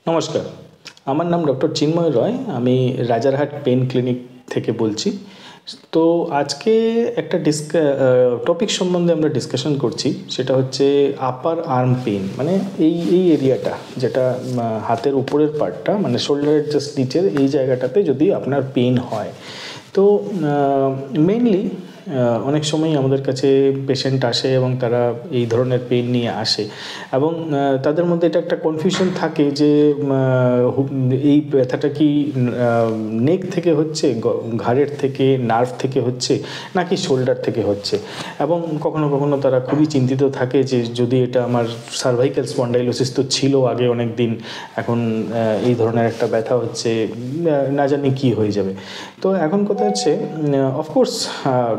নমস্কার, আমার নাম ডক্টর চিন্ময় রয়। আমি রাজারহাট পেন ক্লিনিক থেকে বলছি। তো আজকে একটা টপিক সম্বন্ধে আমরা ডিসকাশন করছি, সেটা হচ্ছে আপার আর্ম পেন। মানে এই এরিয়াটা যেটা হাতের উপরের পার্টটা, মানে শোল্ডারের জাস্ট নিচের এই জায়গাটাতে যদি আপনার পেন হয়। তো মেইনলি অনেক সময় আমাদের কাছে পেশেন্ট আসে এবং তারা এই ধরনের পেন নিয়ে আসে এবং তাদের মধ্যে এটা একটা কনফিউশন থাকে যে এই ব্যথাটা কি নেক থেকে হচ্ছে, ঘাড়ের থেকে, নার্ভ থেকে হচ্ছে, নাকি শোল্ডার থেকে হচ্ছে। এবং কখনো কখনো তারা খুবই চিন্তিত থাকে যে যদি এটা আমার সার্ভাইকাল স্পন্ডাইলোসিস তো ছিল আগে অনেক দিন, এখন এই ধরনের একটা ব্যথা হচ্ছে, না জানি কি হয়ে যাবে। তো এখন কথা হচ্ছে, অফকোর্স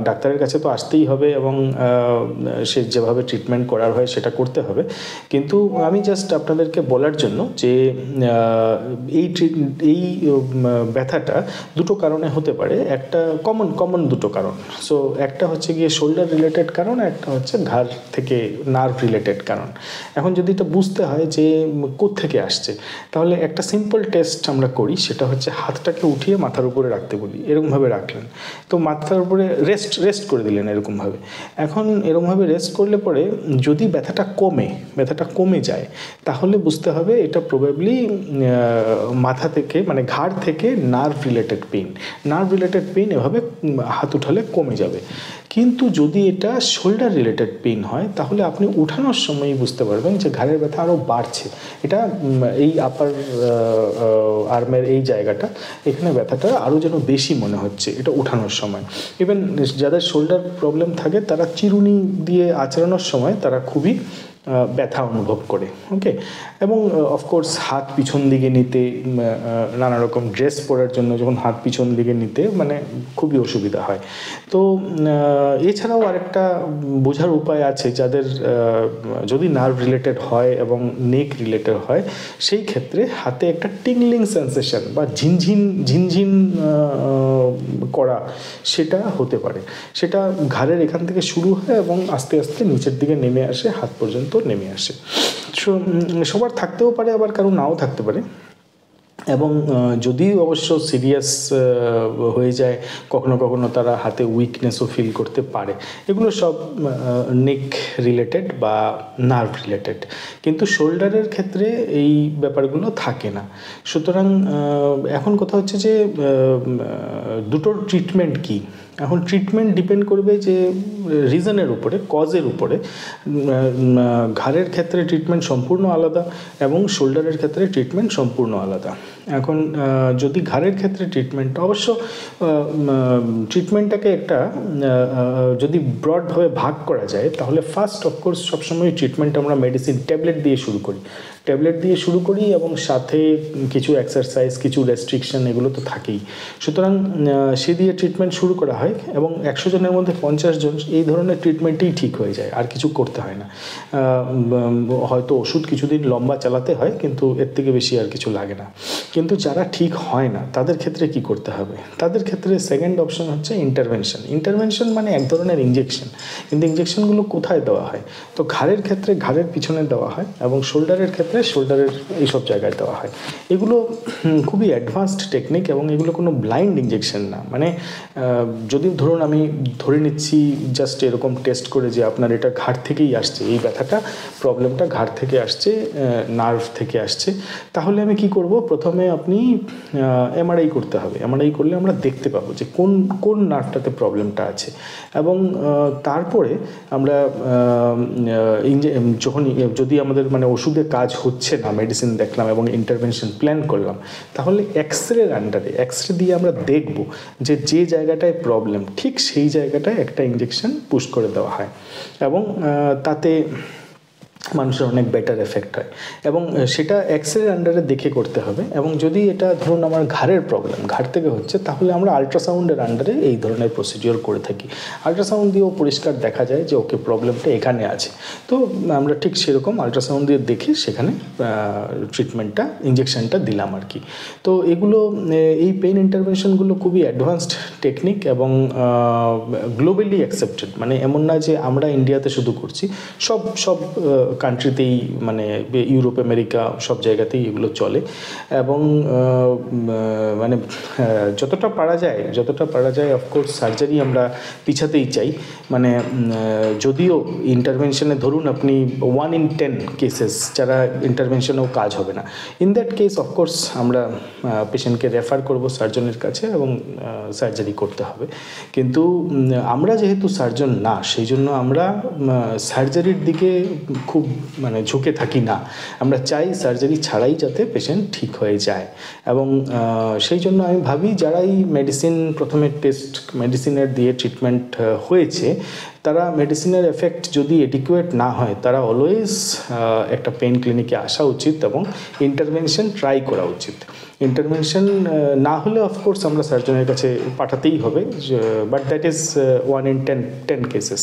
ডাক্তারের কাছে তো আসতেই হবে এবং সে যেভাবে ট্রিটমেন্ট করার হয় সেটা করতে হবে। কিন্তু আমি জাস্ট আপনাদেরকে বলার জন্য যে এই ব্যথাটা দুটো কারণে হতে পারে। একটা কমন দুটো কারণ। সো একটা হচ্ছে গিয়ে শোল্ডার রিলেটেড কারণ, একটা হচ্ছে ঘাড় থেকে নার্ভ রিলেটেড কারণ। এখন যদি এটা বুঝতে হয় যে কোত্থেকে আসছে, তাহলে একটা সিম্পল টেস্ট আমরা করি, সেটা হচ্ছে হাতটাকে উঠিয়ে মাথার উপরে রাখতে বলি। এরকমভাবে রাখলেন, তো মাথার উপরে রেস্ট করে দিলেন এরকমভাবে। এখন এরকমভাবে রেস্ট করলে পরে যদি ব্যথাটা কমে যায়, তাহলে বুঝতে হবে এটা প্রবাবলি মাথা থেকে, মানে ঘাড় থেকে নার্ভ রিলেটেড পেইন এভাবে হাত উঠালে কমে যাবে। কিন্তু যদি এটা শোল্ডার রিলেটেড পেইন হয়, তাহলে আপনি উঠানোর সময়ই বুঝতে পারবেন যে ঘাড়ের ব্যথা আরও বাড়ছে। এটা এই আপার আর্মের এই জায়গাটা, এখানে ব্যথাটা আরও যেন বেশি মনে হচ্ছে এটা উঠানোর সময়। ইভেন যাদের শোল্ডার প্রবলেম থাকে তারা চিরুনি দিয়ে আঁচড়ানোর সময় তারা খুবই ব্যথা অনুভব করে। ওকে, এবং অফকোর্স হাত পিছন দিকে নিতে, নানা রকম ড্রেস পরার জন্য যখন হাত পিছন দিকে নিতে মানে খুবই অসুবিধা হয়। তো এছাড়াও আরেকটা বোঝার উপায় আছে, যাদের যদি নার্ভ রিলেটেড হয় এবং নেক রিলেটেড হয়, সেই ক্ষেত্রে হাতে একটা টিংলিং সেন্সেশন বা ঝিনঝিন করা সেটা হতে পারে। সেটা ঘাড়ের এখান থেকে শুরু হয় এবং আস্তে আস্তে নিচের দিকে নেমে আসে, হাত পর্যন্ত নেমে আসে। সবার থাকতেও পারে, আবার কারো নাও থাকতে পারে। এবং যদি অবশ্য সিরিয়াস হয়ে যায়, কখনো কখনো তারা হাতে উইকনেসও ফিল করতে পারে। এগুলো সব নেক রিলেটেড বা নার্ভ রিলেটেড। কিন্তু শোল্ডারের ক্ষেত্রে এই ব্যাপারগুলো থাকে না। সুতরাং এখন কথা হচ্ছে যে দুটোর ট্রিটমেন্ট কী। এখন ট্রিটমেন্ট ডিপেন্ড করবে যে রিজনের উপরে, কজের উপরে। ঘাড়ের ক্ষেত্রে ট্রিটমেন্ট সম্পূর্ণ আলাদা এবং শোল্ডারের ক্ষেত্রে ট্রিটমেন্ট সম্পূর্ণ আলাদা। এখন যদি ঘাড়ের ক্ষেত্রে ট্রিটমেন্ট, অবশ্য ট্রিটমেন্টটাকে একটা যদি ব্রডভাবে ভাগ করা যায়, তাহলে ফার্স্ট অফকোর্স সবসময় ট্রিটমেন্ট আমরা মেডিসিন ট্যাবলেট দিয়ে শুরু করি এবং সাথে কিছু এক্সারসাইজ, কিছু রেস্ট্রিকশন, এগুলো তো থাকেই। সুতরাং সে দিয়ে ট্রিটমেন্ট শুরু করা হয় এবং 100 জনের মধ্যে 50 জন এই ধরনের ট্রিটমেন্টেই ঠিক হয়ে যায়, আর কিছু করতে হয় না। হয়তো ওষুধ কিছুদিন লম্বা চালাতে হয়, কিন্তু এর থেকে বেশি আর কিছু লাগে না। কিন্তু যারা ঠিক হয় না, তাদের ক্ষেত্রে কি করতে হবে? তাদের ক্ষেত্রে সেকেন্ড অপশন হচ্ছে ইন্টারভেনশন মানে এক ধরনের ইঞ্জেকশন। কিন্তু ইঞ্জেকশনগুলো কোথায় দেওয়া হয়? তো ঘাড়ের ক্ষেত্রে ঘাড়ের পিছনে দেওয়া হয় এবং শোল্ডারের ক্ষেত্রে শোল্ডারের এইসব জায়গায় দেওয়া হয়। এগুলো খুবই অ্যাডভান্সড টেকনিক এবং এগুলো কোনো ব্লাইন্ড ইঞ্জেকশন না। মানে যদি ধরুন আমি ধরে নিচ্ছি জাস্ট এরকম টেস্ট করে যে আপনার এটা ঘাড় থেকেই আসছে, এই ব্যথাটা, প্রবলেমটা ঘাড় থেকে আসছে, নার্ভ থেকে আসছে, তাহলে আমি কি করব? প্রথমে আপনি এমআরআই করতে হবে। এমআরআই করলে আমরা দেখতে পাবো যে কোন নার্ভটাতে প্রবলেমটা আছে। এবং তারপরে আমরা যদি আমাদের মানে ওষুধে কাজ হচ্ছে না, মেডিসিন দেখলাম এবং ইন্টারভেনশন প্ল্যান করলাম, তাহলে এক্সরের আন্ডারে, এক্সরে দিয়ে আমরা দেখব যে জায়গাটায় প্রবলেম, ঠিক সেই জায়গাটায় একটা ইঞ্জেকশন পুশ করে দেওয়া হয় এবং তাতে মানুষের অনেক বেটার এফেক্ট হয়। এবং সেটা এক্সরের আন্ডারে দেখে করতে হবে। এবং যদি এটা ধরুন আমার ঘাড়ের প্রবলেম, ঘাড় থেকে হচ্ছে, তাহলে আমরা আল্ট্রাসাউন্ডের আন্ডারে এই ধরনের প্রসিডিওর করে থাকি। আল্ট্রাসাউন্ড দিয়েও পরিষ্কার দেখা যায় যে ওকে প্রবলেমটা এখানে আছে। তো আমরা ঠিক সেরকম আল্ট্রাসাউন্ড দিয়ে দেখে সেখানে ট্রিটমেন্টটা, ইঞ্জেকশনটা দিলাম আর কি। তো এগুলো, এই পেইন ইন্টারভেনশনগুলো খুবই অ্যাডভান্সড টেকনিক এবং গ্লোবালি অ্যাকসেপ্টেড। মানে এমন না যে আমরা ইন্ডিয়াতে শুধু করছি, সব কান্ট্রিতেই মানে ইউরোপ আমেরিকা সব জায়গাতেই এগুলো চলে এবং মানে যতটা পারা যায় অফকোর্স সার্জারি আমরা পিছাতেই চাই মানে যদিও ইন্টারভেনশনে ধরুন আপনি 1 in 10 কেসেস যারা ইন্টারভেনশনেও কাজ হবে না, ইন দ্যাট কেস অফকোর্স আমরা পেশেন্টকে রেফার করব সার্জনের কাছে এবং সার্জারি করতে হবে। কিন্তু আমরা যেহেতু সার্জন না সেই জন্য আমরা সার্জারির দিকে খুব মানে ঝুঁকে থাকি না, আমরা চাই সার্জারি ছাড়াই যাতে পেশেন্ট ঠিক হয়ে যায় এবং সেই জন্য আমি ভাবি যারাই মেডিসিন প্রথমে মেডিসিনের দিয়ে ট্রিটমেন্ট হয়েছে তারা মেডিসিনের এফেক্ট যদি এডিকুয়েট না হয় তারা অলওয়েজ একটা পেইন ক্লিনিকে আসা উচিত এবং ইন্টারভেনশন ট্রাই করা উচিত। ইন্টারভেনশন না হলে অফকোর্স আমরা সার্জনের কাছে পাঠাতেই হবে, but that is 1 in 10 cases.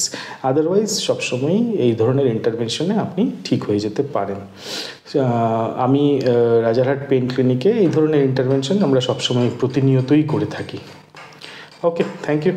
Otherwise সবসময়ই এই ধরনের ইন্টারভেনশনে আপনি ঠিক হয়ে যেতে পারেন। আমি রাজারহাট পেইন ক্লিনিকে এই ধরনের ইন্টারভেনশন আমরা সবসময় প্রতিনিয়তই করে থাকি। ওকে, থ্যাংক ইউ।